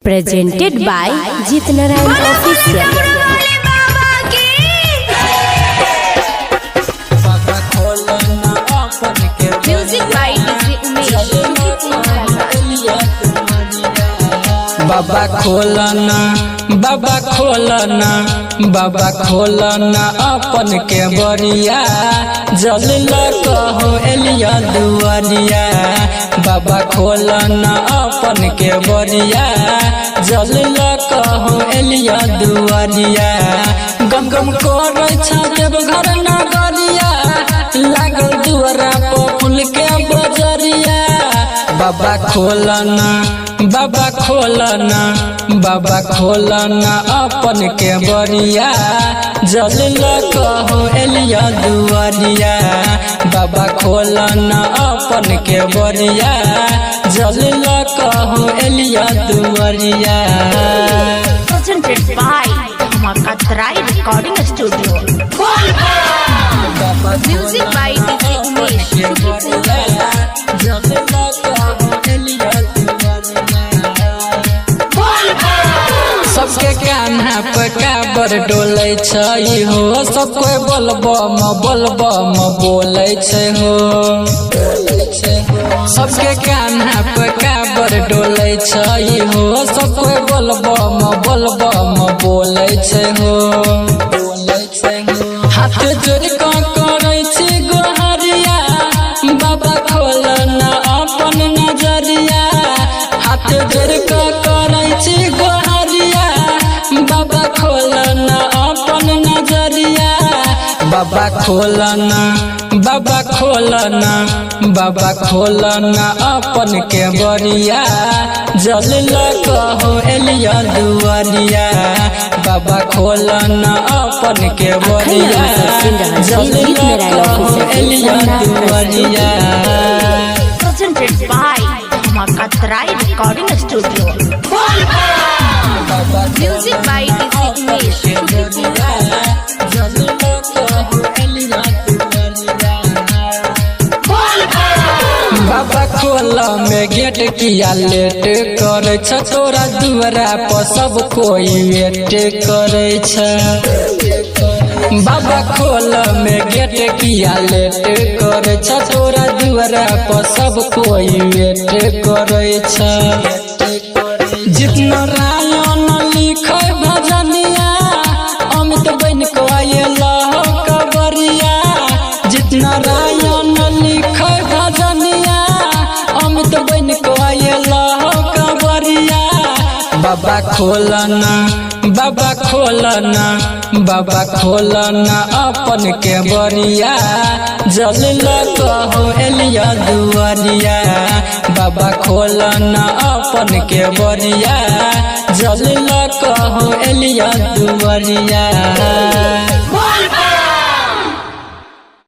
Presented by Jit Narayan Official. Music by DJ Umesh. बाबा खोलना बाबा खोलना अपन के बरिया जल कहो एलिया दुआरिया। बाबा खोलना अपन के बरिया जल कहो एलिया दुआरिया। गम गम करे देव घर नगरिया लागल दुआरा पर फूल के बजरिया। बाबा खोलना अपन के बरिया जल कहो एलिया दुआरिया। बाबा खोलना अपन के बरिया जल कहो एलिया दुआरिया। Presented by Makatrai Recording Studio. Music by DJ Umesh. सबके कान्हा पे काबर डोले छै हो, सब कोई बोलबम बोले छै हो। सबके कान्हा पे काबर डोले छै हो, सब कोई बोलबम बोले छै हो। हाथ जोड़ के करे छी गोहरिया बाबा खोलना अपन नजरिया। हाथ जोड़ के करे छी गोहरिया बाबा खोलना अपन नजरिया। बाबा खोलना अपन के बरिया जल कहो एलिया दुआरिया। बाबा खोलना अपन के बरिया जल कहो एलिया दुआरिया। Presented by Makatrai Recording Studio. Music by DJ Umesh. बाबा खोला में गेट किया लेट करे छ, तोरा दुआरा पर सब कोई वेट करे छ। बाबा खोला में गेट किया लेट करे छ, तोरा दुआरा पर सब कोई वेट करे छ। जितना रायन लिखे भजनिया अमित बन को आयला कबरिया। जितना रायन लिखे भजनिया अमित बन को आयला कबरिया। बाबा खोलना अपन के बरिया जल कहो एलिया दुआरिया। बाबा खोलना अपन के बरिया जल कहो एलिया दुआरिया।